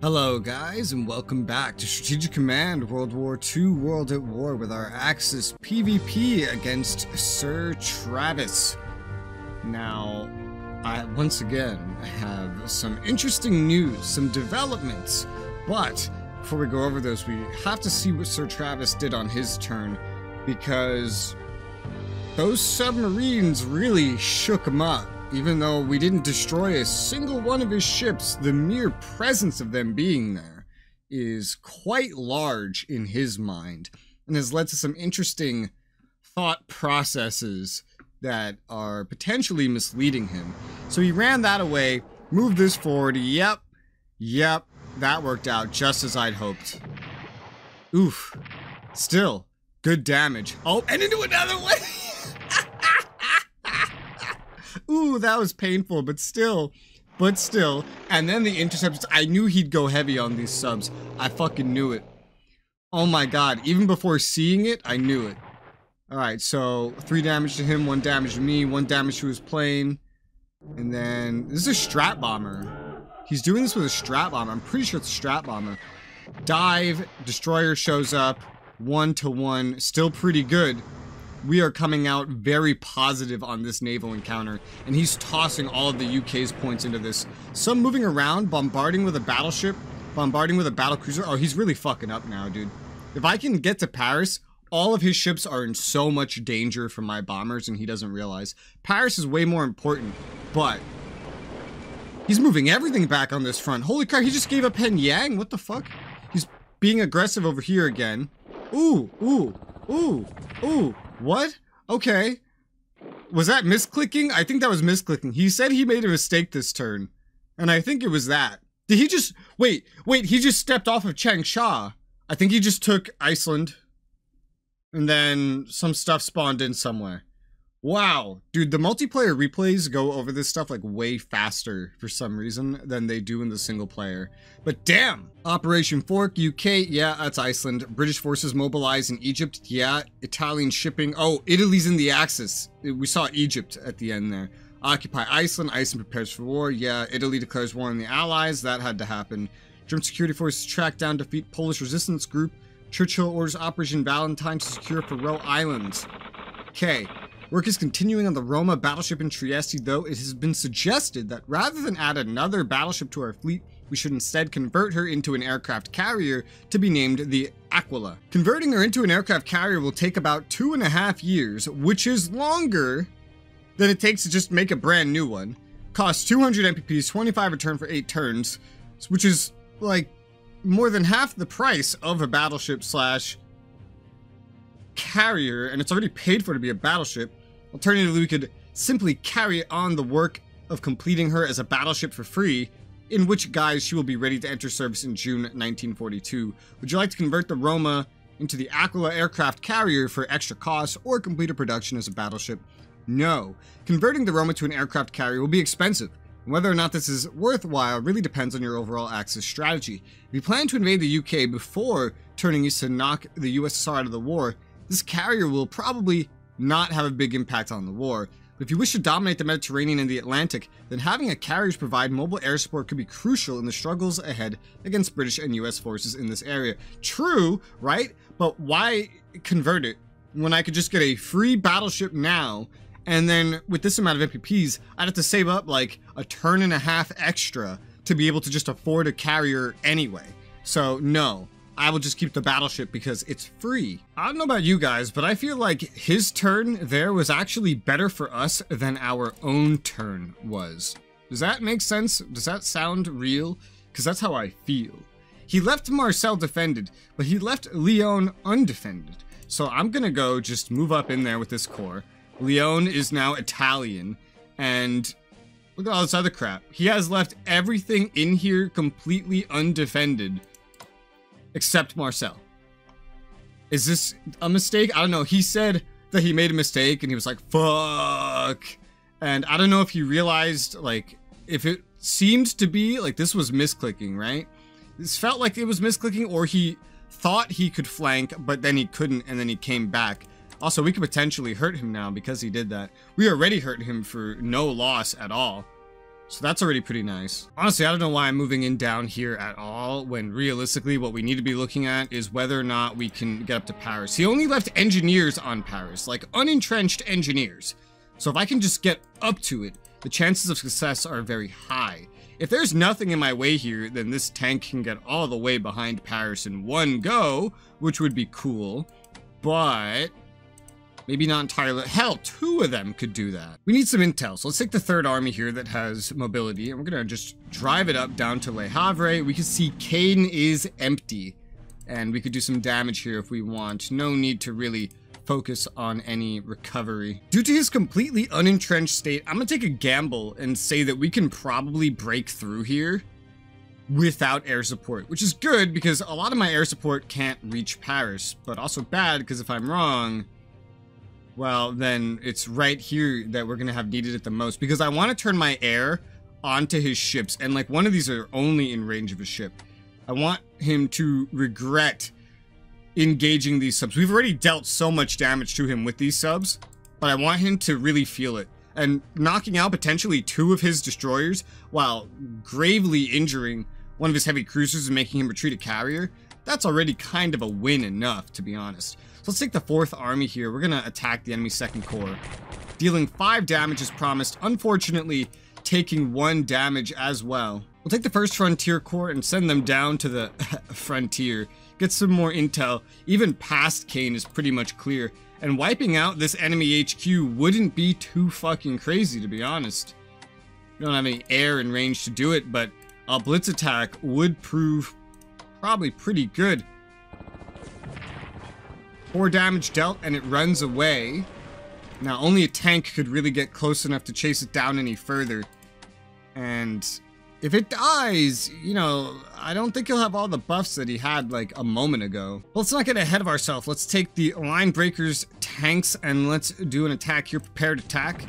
Hello guys, and welcome back to Strategic Command World War II World at War with our Axis PvP against SirTravis. Now, I once again have some interesting news, some developments, but before we go over those, we have to see what SirTravis did on his turn, because those submarines really shook him up. Even though we didn't destroy a single one of his ships, the mere presence of them being there is quite large in his mind and has led to some interesting thought processes that are potentially misleading him. So he ran that away, moved this forward. Yep, that worked out just as I'd hoped. Oof. Still, good damage. Oh, and into another one! Ooh, that was painful, but still. And then the interceptors, I knew he'd go heavy on these subs. I fucking knew it. Oh my god, even before seeing it, I knew it. Alright, so 3 damage to him, 1 damage to me, 1 damage to his plane. And then, this is a strat bomber. He's doing this with a strat bomber. I'm pretty sure it's a strat bomber. Dive, destroyer shows up, 1-to-1, still pretty good. We are coming out very positive on this naval encounter, and he's tossing all of the UK's points into this. Some moving around, bombarding with a battleship, bombarding with a battlecruiser. Oh, he's really fucking up now, dude. If I can get to Paris, all of his ships are in so much danger from my bombers, and he doesn't realize. Paris is way more important, but he's moving everything back on this front. Holy crap, he just gave up Pyongyang? What the fuck? He's being aggressive over here again. Ooh. What? Okay. Was that misclicking? I think that was misclicking. He said he made a mistake this turn, and I think it was that. Did he just... Wait, he just stepped off of Changsha. I think he just took Iceland, and then some stuff spawned in somewhere. Wow. Dude, the multiplayer replays go over this stuff like way faster for some reason than they do in the single player. But damn! Operation Fork, UK, yeah, that's Iceland. British forces mobilized in Egypt, yeah. Italian shipping, oh, Italy's in the Axis. We saw Egypt at the end there. Occupy Iceland, Iceland prepares for war, yeah. Italy declares war on the Allies, that had to happen. German security forces track down, defeat Polish resistance group. Churchill orders Operation Valentine to secure Faroe Islands. Okay. Work is continuing on the Roma battleship in Trieste, though it has been suggested that rather than add another battleship to our fleet, we should instead convert her into an aircraft carrier to be named the Aquila. Converting her into an aircraft carrier will take about 2.5 years, which is longer than it takes to just make a brand new one. Costs 200 MPPs, 25 return for 8 turns, which is like more than half the price of a battleship slash carrier, and it's already paid for to be a battleship. Alternatively, we could simply carry on the work of completing her as a battleship for free, in which guise she will be ready to enter service in June 1942. Would you like to convert the Roma into the Aquila aircraft carrier for extra costs, or complete her production as a battleship? No. Converting the Roma to an aircraft carrier will be expensive, and whether or not this is worthwhile really depends on your overall Axis strategy. If you plan to invade the UK before turning east to knock the USSR out of the war, this carrier will probably not have a big impact on the war. But if you wish to dominate the Mediterranean and the Atlantic, then having a carrier to provide mobile air support could be crucial in the struggles ahead against British and US forces in this area. True, right? But why convert it when I could just get a free battleship now, and then with this amount of MPPs, I'd have to save up like a turn and a half extra to be able to just afford a carrier anyway. So no. I will just keep the battleship because it's free. I don't know about you guys, but I feel like his turn there was actually better for us than our own turn was. Does that make sense? Does that sound real? Because that's how I feel. He left Marseille defended, but he left Lyon undefended. So I'm gonna go just move up in there with this corps. Lyon is now Italian, and look at all this other crap. He has left everything in here completely undefended. Except Marseille. Is this a mistake? I don't know. He said that he made a mistake and he was like, fuck. And I don't know if he realized, like, if it seemed to be like this was misclicking, right? This felt like it was misclicking, or he thought he could flank, but then he couldn't, and then he came back. Also, we could potentially hurt him now because he did that. We already hurt him for no loss at all. So that's already pretty nice. Honestly, I don't know why I'm moving in down here at all, when realistically what we need to be looking at is whether or not we can get up to Paris. He only left engineers on Paris, like unentrenched engineers. So if I can just get up to it, the chances of success are very high. If there's nothing in my way here, then this tank can get all the way behind Paris in one go, which would be cool, but maybe not entirely. Hell, 2 of them could do that. We need some intel, so let's take the 3rd army here that has mobility, and we're gonna just drive it up down to Le Havre. We can see Caen is empty, and we could do some damage here if we want. No need to really focus on any recovery. Due to his completely unentrenched state, I'm gonna take a gamble and say that we can probably break through here without air support, which is good because a lot of my air support can't reach Paris, but also bad because if I'm wrong, well, then it's right here that we're gonna have needed it the most, because I want to turn my air onto his ships, and like one of these are only in range of a ship. I want him to regret engaging these subs. We've already dealt so much damage to him with these subs, but I want him to really feel it. And knocking out potentially 2 of his destroyers while gravely injuring one of his heavy cruisers and making him retreat a carrier, that's already kind of a win enough, to be honest. So let's take the 4th army here. We're gonna attack the enemy's 2nd corps, dealing 5 damage as promised, unfortunately taking 1 damage as well. We'll take the 1st Frontier Corps and send them down to the frontier, get some more intel. Even past Caen is pretty much clear, and wiping out this enemy HQ wouldn't be too fucking crazy, to be honest. We don't have any air in range to do it, but a blitz attack would prove probably pretty good. 4 damage dealt, and it runs away. Now, only a tank could really get close enough to chase it down any further. And if it dies, you know, I don't think he'll have all the buffs that he had like a moment ago. But let's not get ahead of ourselves. Let's take the line breakers tanks and let's do an attack here. Prepared attack.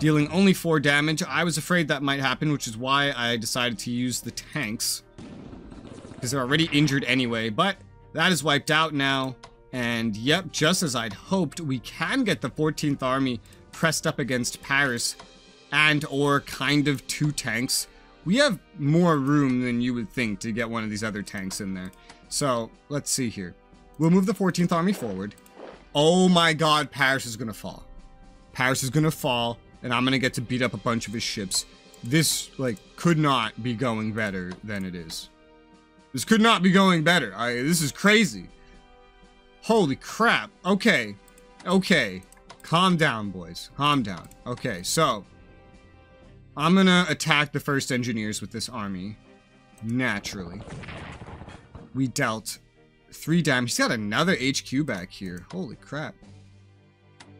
Dealing only 4 damage. I was afraid that might happen, which is why I decided to use the tanks, because they're already injured anyway. But that is wiped out now. And yep, just as I'd hoped, we can get the 14th Army pressed up against Paris and or kind of 2 tanks. We have more room than you would think to get one of these other tanks in there. So let's see here. We'll move the 14th Army forward. Oh my god, Paris is gonna fall. Paris is gonna fall, and I'm gonna get to beat up a bunch of his ships. This, like, could not be going better than it is. This could not be going better. This is crazy. Holy crap. Okay. Okay. Calm down, boys. Calm down. Okay, so I'm gonna attack the 1st engineers with this army. Naturally. We dealt 3 damage. He's got another HQ back here. Holy crap.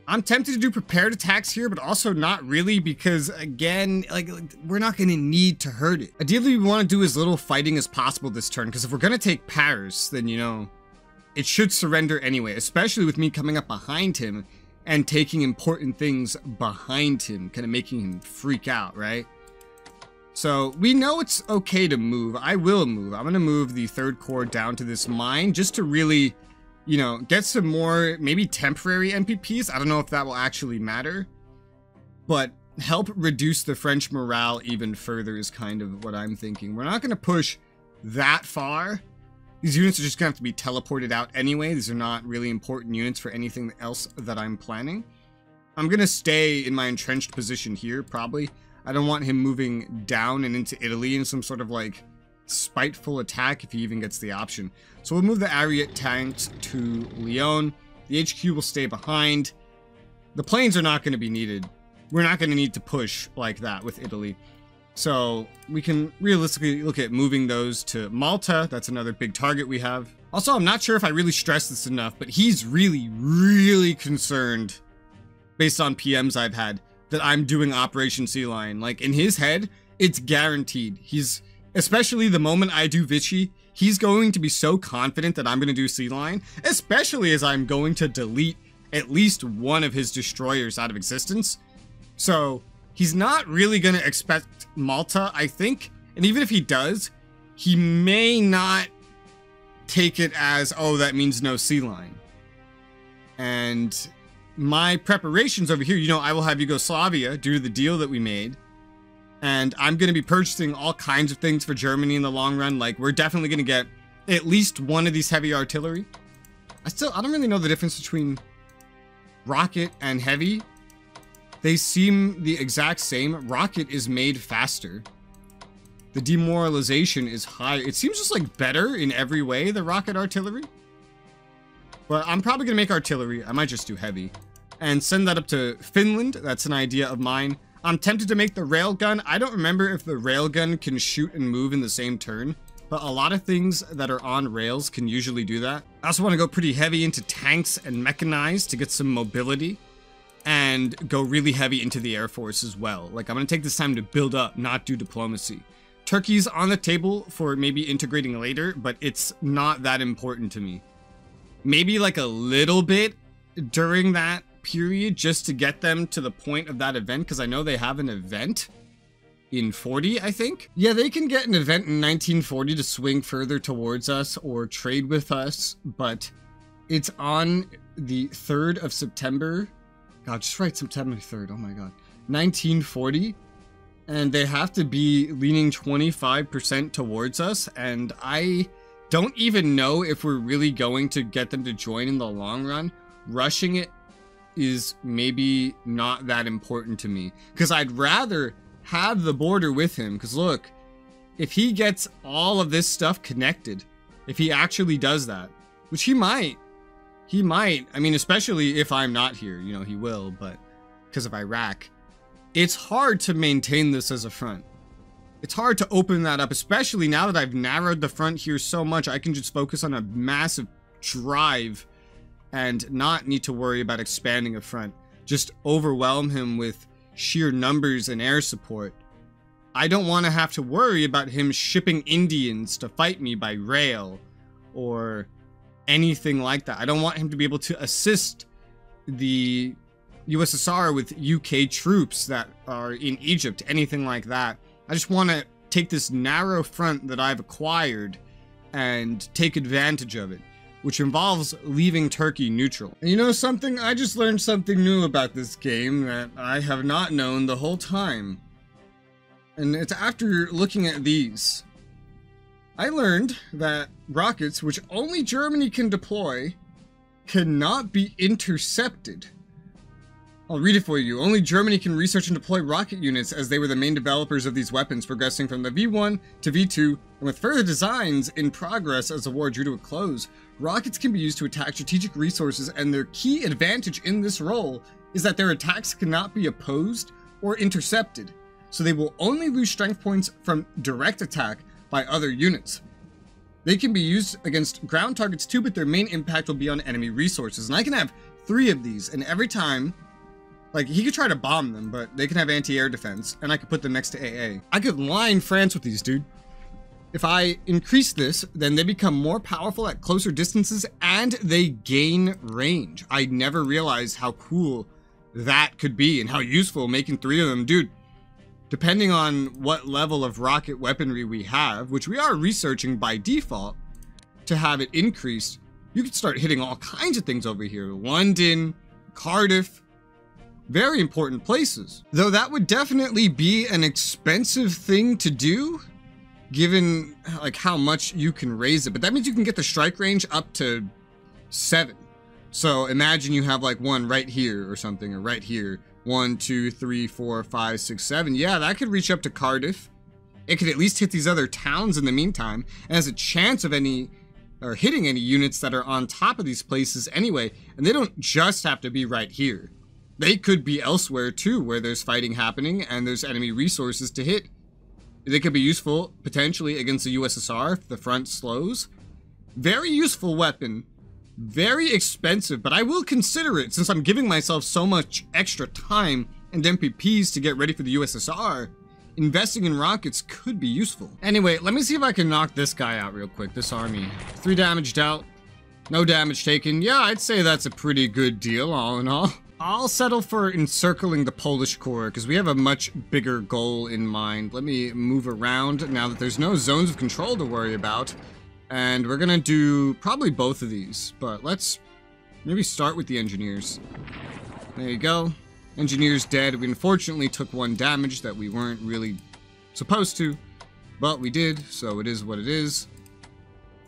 I'm tempted to do prepared attacks here, but also not really, because again, like we're not gonna need to hurt it. Ideally, we want to do as little fighting as possible this turn, because if we're gonna take Paris, then, you know, it should surrender anyway, especially with me coming up behind him and taking important things behind him, kind of making him freak out, right? So we know it's okay to move. I will move. I'm going to move the 3rd Corps down to this mine just to really, you know, get some more maybe temporary MPPs. I don't know if that will actually matter, but help reduce the French morale even further is kind of what I'm thinking. We're not going to push that far. These units are just going to have to be teleported out anyway. These are not really important units for anything else that I'm planning. I'm going to stay in my entrenched position here, probably. I don't want him moving down and into Italy in some sort of, like, spiteful attack if he even gets the option. So we'll move the Ariete tanks to Lyon. The HQ will stay behind. The planes are not going to be needed. We're not going to need to push like that with Italy. So we can realistically look at moving those to Malta. That's another big target we have. Also, I'm not sure if I really stressed this enough, but he's really, really concerned, based on PMs I've had, that I'm doing Operation Sea Lion. Like, in his head, it's guaranteed. He's, especially the moment I do Vichy, he's going to be so confident that I'm going to do Sea Lion, especially as I'm going to delete at least one of his destroyers out of existence. So he's not really going to expect Malta, I think. And even if he does, he may not take it as, oh, that means no sea line. And my preparations over here, you know, I will have Yugoslavia due to the deal that we made. And I'm going to be purchasing all kinds of things for Germany in the long run. Like, we're definitely going to get at least one of these heavy artillery. I don't really know the difference between rocket and heavy. They seem the exact same. Rocket is made faster. The demoralization is high. It seems just like better in every way, the rocket artillery. But I'm probably going to make artillery. I might just do heavy. And send that up to Finland. That's an idea of mine. I'm tempted to make the railgun. I don't remember if the railgun can shoot and move in the same turn, but a lot of things that are on rails can usually do that. I also want to go pretty heavy into tanks and mechanized to get some mobility, and go really heavy into the Air Force as well. Like, I'm going to take this time to build up, not do diplomacy. Turkey's on the table for maybe integrating later, but it's not that important to me. Maybe like a little bit during that period just to get them to the point of that event, because I know they have an event in 40, I think. Yeah, they can get an event in 1940 to swing further towards us or trade with us, but it's on the 3rd of September. God, just write September 3rd. Oh my God. 1940. And they have to be leaning 25% towards us. And I don't even know if we're really going to get them to join in the long run. Rushing it is maybe not that important to me, because I'd rather have the border with him. Because look, if he gets all of this stuff connected, if he actually does that, which he might, I mean, especially if I'm not here, you know, he will, but because of Iraq, it's hard to maintain this as a front. It's hard to open that up, especially now that I've narrowed the front here so much. I can just focus on a massive drive and not need to worry about expanding a front. Just overwhelm him with sheer numbers and air support. I don't want to have to worry about him shipping Indians to fight me by rail or anything like that. I don't want him to be able to assist the USSR with UK troops that are in Egypt, anything like that. I just want to take this narrow front that I've acquired and take advantage of it, which involves leaving Turkey neutral. And you know something? I just learned something new about this game that I have not known the whole time. And it's after looking at these. I learned that rockets, which only Germany can deploy, cannot be intercepted. I'll read it for you. Only Germany can research and deploy rocket units, as they were the main developers of these weapons, progressing from the V1 to V2, and with further designs in progress as the war drew to a close. Rockets can be used to attack strategic resources, and their key advantage in this role is that their attacks cannot be opposed or intercepted, so they will only lose strength points from direct attack by other units. They can be used against ground targets too, but their main impact will be on enemy resources. And I can have 3 of these, and every time, like, he could try to bomb them, but they can have anti-air defense, and I could put them next to AA. I could line France with these, dude. If I increase this, then they become more powerful at closer distances, and they gain range. I never realized how cool that could be, and how useful making 3 of them. Dude, depending on what level of rocket weaponry we have, which we are researching by default to have it increased, you could start hitting all kinds of things over here. London, Cardiff, very important places. Though that would definitely be an expensive thing to do, given like how much you can raise it. But that means you can get the strike range up to 7. So imagine you have like one right here or something, or right here. 1, 2, 3, 4, 5, 6, 7. Yeah, that could reach up to Cardiff. It could at least hit these other towns in the meantime, and has a chance of hitting any units that are on top of these places anyway. And they don't just have to be right here. They could be elsewhere too, where there's fighting happening and there's enemy resources to hit. They could be useful potentially against the USSR if the front slows. Very useful weapon. Very expensive, but I will consider it since I'm giving myself so much extra time and MPPs to get ready for the USSR. Investing in rockets could be useful. Anyway, let me see if I can knock this guy out real quick, this army. 3 damaged out, no damage taken. Yeah, I'd say that's a pretty good deal all in all. I'll settle for encircling the Polish core because we have a much bigger goal in mind. Let me move around now that there's no zones of control to worry about. And we're gonna do probably both of these, but let's maybe start with the engineers. There you go. Engineer's dead. We unfortunately took 1 damage that we weren't really supposed to, but we did, so it is what it is.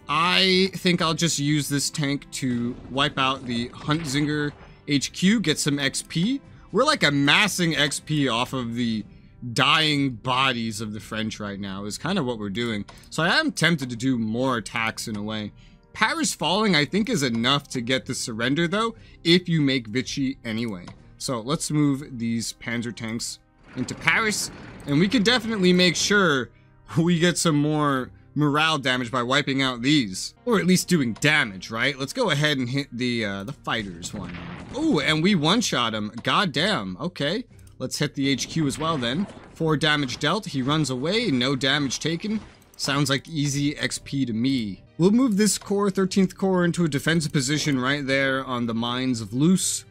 I think I'll just use this tank to wipe out the Huntzinger HQ, get some XP. We're like amassing XP off of the dying bodies of the French right now is kind of what we're doing. So I am tempted to do more attacks in a way. Paris falling I think is enough to get the surrender though, if you make Vichy anyway. So let's move these panzer tanks into Paris, and we can definitely make sure we get some more morale damage by wiping out these, or at least doing damage, right? Let's go ahead and hit the fighters one. Oh, and we one-shot him. God damn. Okay, let's hit the HQ as well then. 4 damage dealt. He runs away. No damage taken. Sounds like easy XP to me. We'll move this corps, 13th Corps, into a defensive position right there on the mines of Luce.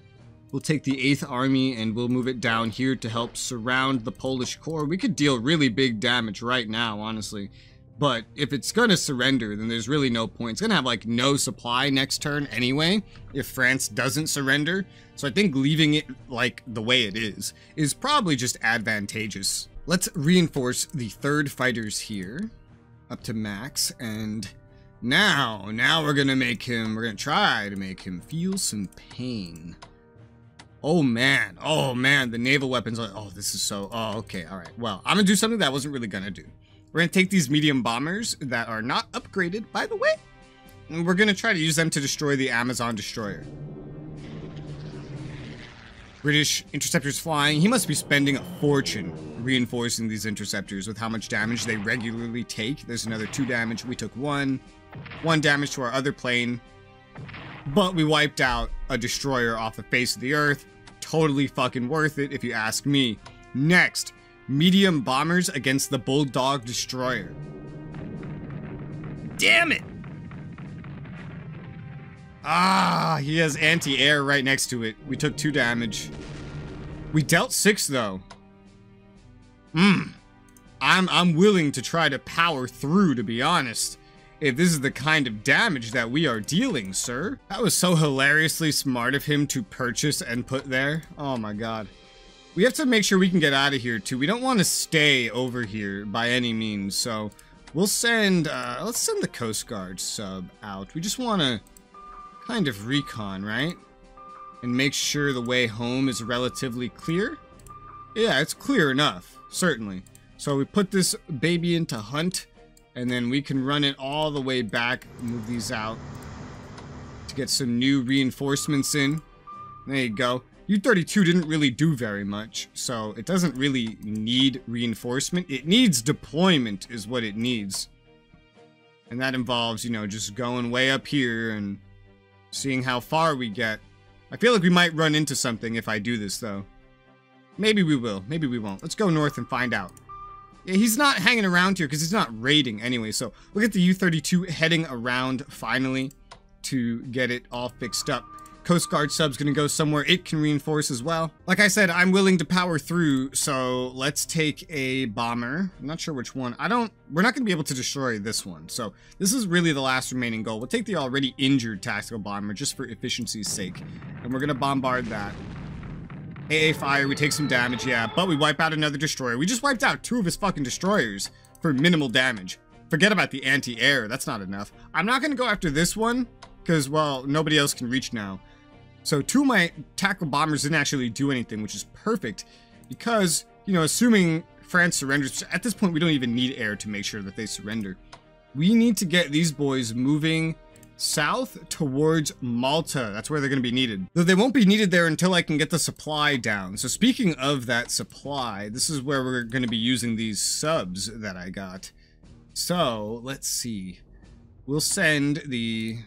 We'll take the 8th Army and we'll move it down here to help surround the Polish corps. We could deal really big damage right now, honestly. But if it's gonna surrender, then there's really no point. It's gonna have like no supply next turn anyway, if France doesn't surrender. So I think leaving it like the way it is probably just advantageous. Let's reinforce the 3rd fighters here up to max, and now we're gonna try to make him feel some pain. Oh man, the naval weapons are, okay, all right. Well, I'm gonna do something that I wasn't really gonna do. We're gonna take these medium bombers that are not upgraded, by the way, and we're gonna try to use them to destroy the Amazon destroyer. British interceptors flying. He must be spending a fortune reinforcing these interceptors with how much damage they regularly take. There's another 2 damage. We took 1 damage to our other plane, but we wiped out a destroyer off the face of the earth. Totally fucking worth it if you ask me. Next, medium bombers against the Bulldog destroyer. Damn it! Ah, he has anti-air right next to it. We took 2 damage. We dealt 6 though. I'm willing to try to power through, to be honest, if this is the kind of damage that we are dealing, sir. That was so hilariously smart of him to purchase and put there. Oh my god. We have to make sure we can get out of here too. We don't want to stay over here by any means, so we'll send, let's send the Coast Guard sub out. We just want to kind of recon, right? And make sure the way home is relatively clear. Yeah, it's clear enough, certainly. So we put this baby into hunt, and then we can run it all the way back, move these out to get some new reinforcements in. There you go. U-32 didn't really do very much, so it doesn't really need reinforcement. It needs deployment is what it needs. And that involves, you know, just going way up here and seeing how far we get. I feel like we might run into something if I do this, though. Maybe we will. Maybe we won't. Let's go north and find out. Yeah, he's not hanging around here because he's not raiding anyway, so we'll get the U-32 heading around finally to get it all fixed up. Coast Guard sub's gonna go somewhere it can reinforce as well. Like I said, I'm willing to power through, so let's take a bomber. I'm not sure which one. We're not gonna be able to destroy this one, so this is really the last remaining goal. We'll take the already injured tactical bomber just for efficiency's sake, and we're gonna bombard that. AA fire, we take some damage, yeah, but we wipe out another destroyer. We just wiped out 2 of his fucking destroyers for minimal damage. Forget about the anti-air, that's not enough. I'm not gonna go after this one, because, well, nobody else can reach now. So 2 of my tactical bombers didn't actually do anything, which is perfect because, you know, assuming France surrenders, at this point we don't even need air to make sure that they surrender. We need to get these boys moving south towards Malta. That's where they're going to be needed. Though they won't be needed there until I can get the supply down. So speaking of that supply, this is where we're going to be using these subs that I got. So let's see. We'll send the...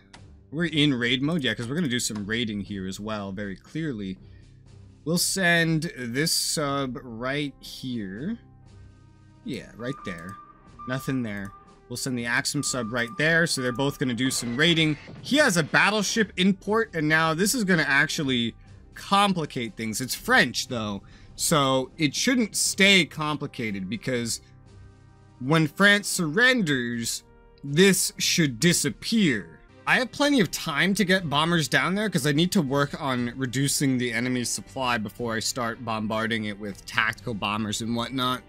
We're in raid mode, yeah, because we're going to do some raiding here as well, very clearly. We'll send this sub right here. Yeah, right there. Nothing there. We'll send the Axum sub right there, so they're both going to do some raiding. He has a battleship import, and now this is going to actually complicate things. It's French, though, so it shouldn't stay complicated, because when France surrenders, this should disappear. I have plenty of time to get bombers down there because I need to work on reducing the enemy's supply before I start bombarding it with tactical bombers and whatnot.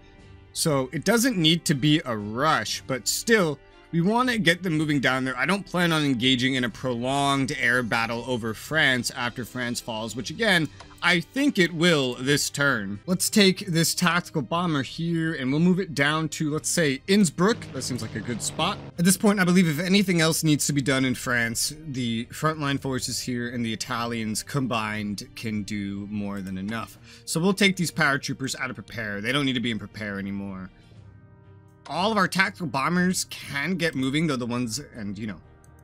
So it doesn't need to be a rush, but still, we want to get them moving down there. I don't plan on engaging in a prolonged air battle over France after France falls, which again, I think it will this turn. Let's take this tactical bomber here and we'll move it down to, let's say, Innsbruck. That seems like a good spot. At this point, I believe if anything else needs to be done in France, the frontline forces here and the Italians combined can do more than enough. So we'll take these paratroopers out of prepare. They don't need to be in prepare anymore. All of our tactical bombers can get moving, though the ones, and you know,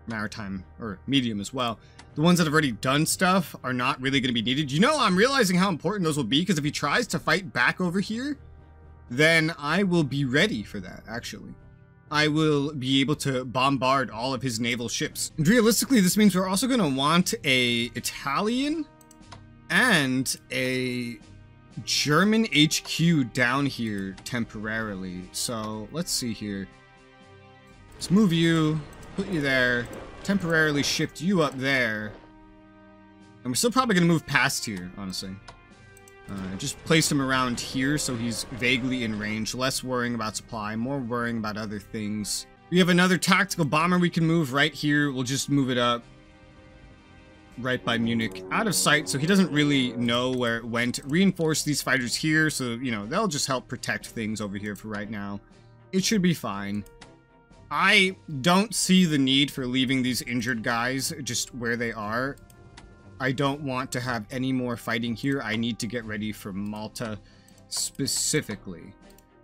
maritime or medium as well, the ones that have already done stuff are not really going to be needed. You know, I'm realizing how important those will be, because if he tries to fight back over here, then I will be ready for that, actually. I will be able to bombard all of his naval ships. And realistically, this means we're also going to want a Italian and a German HQ down here temporarily. So let's see here. Let's move you, put you there, temporarily shift you up there, and we're still probably gonna move past here, honestly. Just place him around here so he's vaguely in range, less worrying about supply, more worrying about other things. We have another tactical bomber we can move right here. We'll just move it up right by Munich, out of sight, so he doesn't really know where it went. Reinforce these fighters here, so, you know, they'll just help protect things over here for right now. It should be fine. I don't see the need for leaving these injured guys just where they are. I don't want to have any more fighting here. I need to get ready for Malta specifically.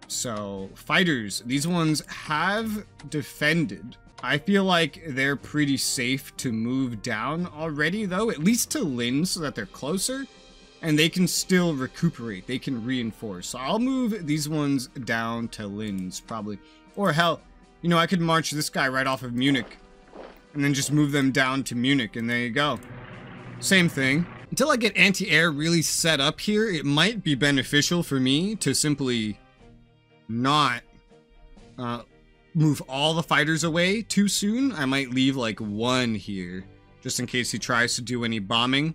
So, fighters, these ones have defended. I feel like they're pretty safe to move down already, though, at least to Linz so that they're closer, and they can still recuperate. They can reinforce. So I'll move these ones down to Linz, probably. Or hell, you know, I could march this guy right off of Munich and then just move them down to Munich, and there you go. Same thing. Until I get anti-air really set up here, it might be beneficial for me to simply not move all the fighters away too soon. I might leave like one here, just in case he tries to do any bombing.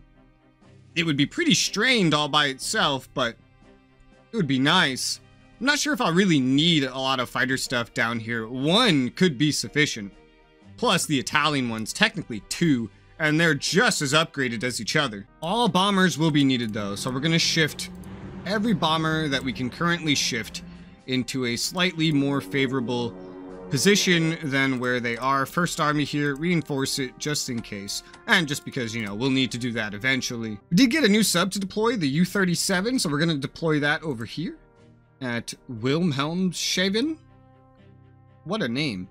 It would be pretty strained all by itself, but it would be nice. I'm not sure if I'll really need a lot of fighter stuff down here. One could be sufficient. Plus the Italian ones, technically two, and they're just as upgraded as each other. All bombers will be needed though, so we're gonna shift every bomber that we can currently shift into a slightly more favorable position than where they are. First Army here, reinforce it just in case. And just because, you know, we'll need to do that eventually. We did get a new sub to deploy, the U-37, so we're going to deploy that over here at Wilhelmshaven. What a name.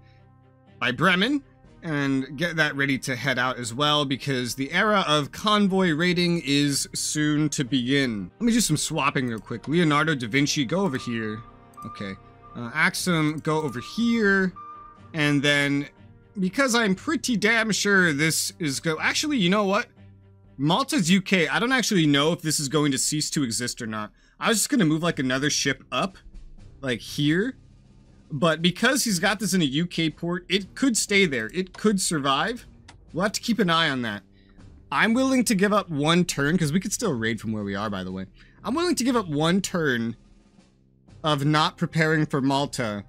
By Bremen. And get that ready to head out as well, because the era of convoy raiding is soon to begin. Let me do some swapping real quick. Leonardo da Vinci, go over here. Okay. Axum, go over here, and then, because I'm pretty damn sure this is actually, you know what? Malta's UK, I don't actually know if this is going to cease to exist or not. I was just going to move like another ship up, like here, but because he's got this in a UK port, it could stay there. It could survive. We'll have to keep an eye on that. I'm willing to give up one turn, because we could still raid from where we are, by the way. I'm willing to give up one turn of not preparing for Malta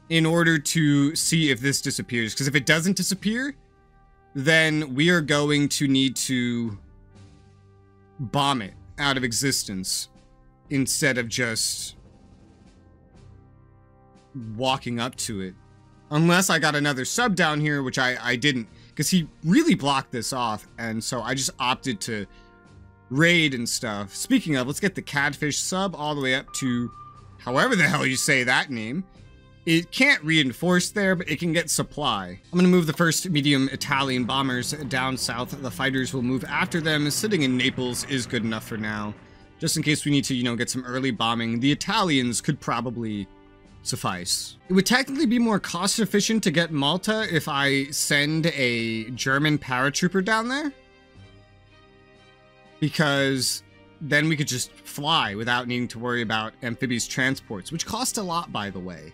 in order to see if this disappears. Because if it doesn't disappear, then we are going to need to bomb it out of existence instead of just walking up to it. Unless I got another sub down here, which I didn't, because he really blocked this off, and so I just opted to raid and stuff. Speaking of, let's get the Catfish sub all the way up to however the hell you say that name. It can't reinforce there, but it can get supply. I'm going to move the first medium Italian bombers down south. The fighters will move after them. Sitting in Naples is good enough for now. Just in case we need to, you know, get some early bombing. The Italians could probably suffice. It would technically be more cost efficient to get Malta if I send a German paratrooper down there, because then we could just fly without needing to worry about amphibious transports, which cost a lot, by the way.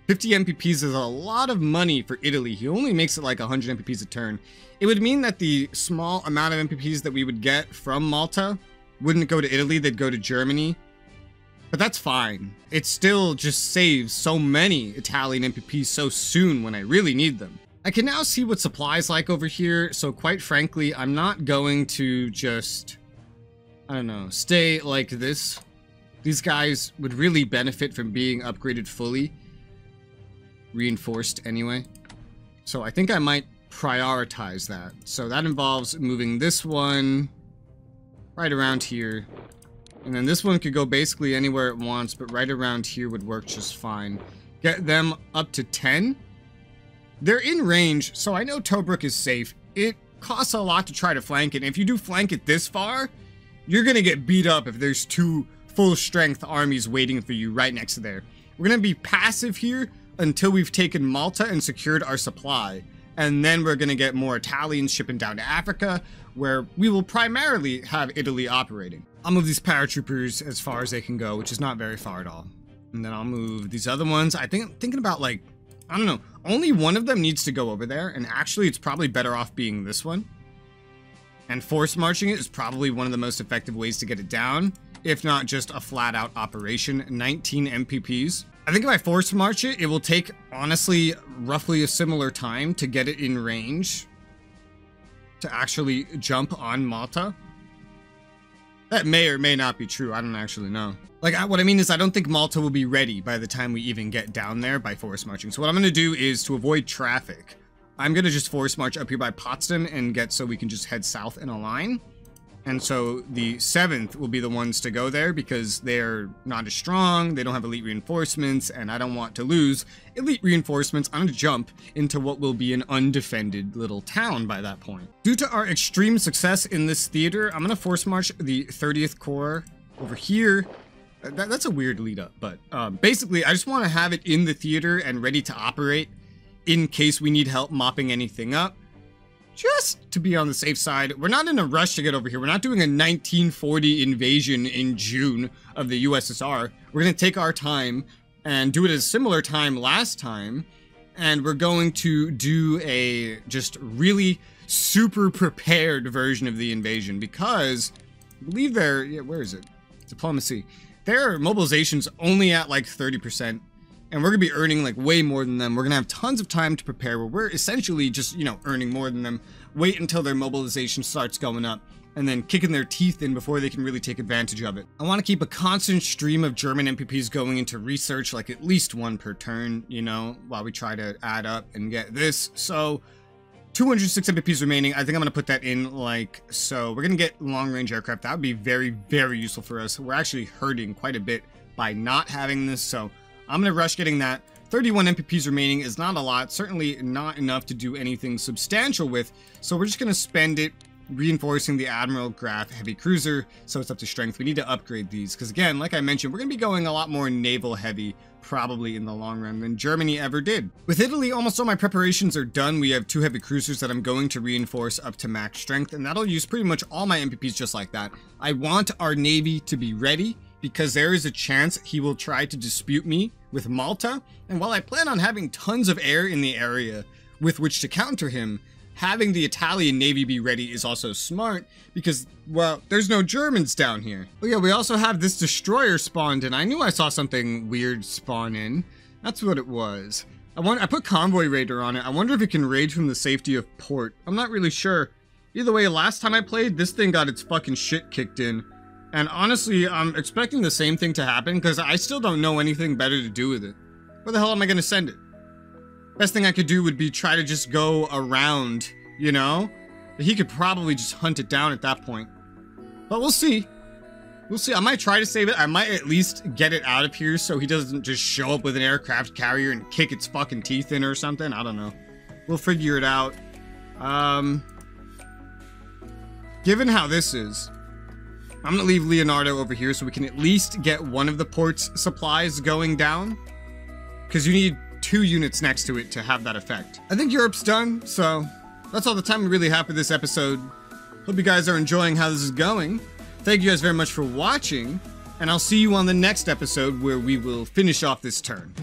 50 MPPs is a lot of money for Italy. He only makes it like 100 MPPs a turn. It would mean that the small amount of MPPs that we would get from Malta wouldn't go to Italy, they'd go to Germany. But that's fine. It still just saves so many Italian MPPs so soon when I really need them. I can now see what supply's like over here, so quite frankly, I'm not going to just, I don't know, stay like this. These guys would really benefit from being upgraded fully. Reinforced anyway. So I think I might prioritize that. So that involves moving this one right around here. And then this one could go basically anywhere it wants, but right around here would work just fine. Get them up to 10. They're in range, so I know Tobruk is safe. It costs a lot to try to flank it. And if you do flank it this far, you're going to get beat up if there's two full strength armies waiting for you right next to there. We're going to be passive here until we've taken Malta and secured our supply. And then we're going to get more Italians shipping down to Africa, where we will primarily have Italy operating. I'll move these paratroopers as far as they can go, which is not very far at all. And then I'll move these other ones. I'm thinking about, like, I don't know, only one of them needs to go over there, and actually it's probably better off being this one. And force marching it is probably one of the most effective ways to get it down, if not just a flat out operation. 19 MPPs. I think if I force march it, it will take, honestly, roughly a similar time to get it in range to actually jump on Malta. That may or may not be true. I don't actually know. Like, what I mean is I don't think Malta will be ready by the time we even get down there by force marching. So what I'm going to do is, to avoid traffic, I'm going to just force march up here by Potsdam and get so we can just head south in a line. And so the 7th will be the ones to go there because they're not as strong, they don't have elite reinforcements, and I don't want to lose elite reinforcements on a jump into what will be an undefended little town by that point. Due to our extreme success in this theater, I'm going to force march the 30th Corps over here. That's a weird lead up, but basically I just want to have it in the theater and ready to operate in case we need help mopping anything up. Just to be on the safe side. We're not in a rush to get over here. We're not doing a 1940 invasion in June of the USSR. We're going to take our time and do it at a similar time last time. And we're going to do a just really super prepared version of the invasion because I believe they're, where is it? Diplomacy. Their mobilization's only at like 30%. And we're going to be earning like way more than them. We're going to have tons of time to prepare where we're essentially just, you know, earning more than them. Wait until their mobilization starts going up and then kicking their teeth in before they can really take advantage of it. I want to keep a constant stream of German MPPs going into research, like at least one per turn, you know, while we try to add up and get this. So 206 MPPs remaining. I think I'm going to put that in like so. We're going to get long-range aircraft. That would be very, very useful for us. We're actually hurting quite a bit by not having this, so I'm going to rush getting that. 31 MPPs remaining is not a lot, certainly not enough to do anything substantial with, so we're just going to spend it reinforcing the Admiral Graf heavy cruiser so it's up to strength. We need to upgrade these because, again, like I mentioned, we're going to be going a lot more naval heavy probably in the long run than Germany ever did. With Italy, almost all my preparations are done. We have 2 heavy cruisers that I'm going to reinforce up to max strength, and that'll use pretty much all my MPPs just like that. I want our Navy to be ready because there is a chance he will try to dispute me with Malta, and while I plan on having tons of air in the area with which to counter him, having the Italian Navy be ready is also smart because, well, there's no Germans down here. Oh yeah, we also have this destroyer spawned in. I knew I saw something weird spawn in. That's what it was. I put Convoy Raider on it. I wonder if it can raid from the safety of port. I'm not really sure. Either way, last time I played, this thing got its fucking shit kicked in. And honestly, I'm expecting the same thing to happen because I still don't know anything better to do with it. Where the hell am I going to send it? Best thing I could do would be try to just go around, you know? But he could probably just hunt it down at that point. But we'll see. We'll see. I might try to save it. I might at least get it out of here so he doesn't just show up with an aircraft carrier and kick its fucking teeth in or something. I don't know. We'll figure it out. Given how this is, I'm going to leave Leonardo over here so we can at least get one of the port's supplies going down. Because you need 2 units next to it to have that effect. I think Europe's done, so that's all the time we really have for this episode. Hope you guys are enjoying how this is going. Thank you guys very much for watching, and I'll see you on the next episode where we will finish off this turn.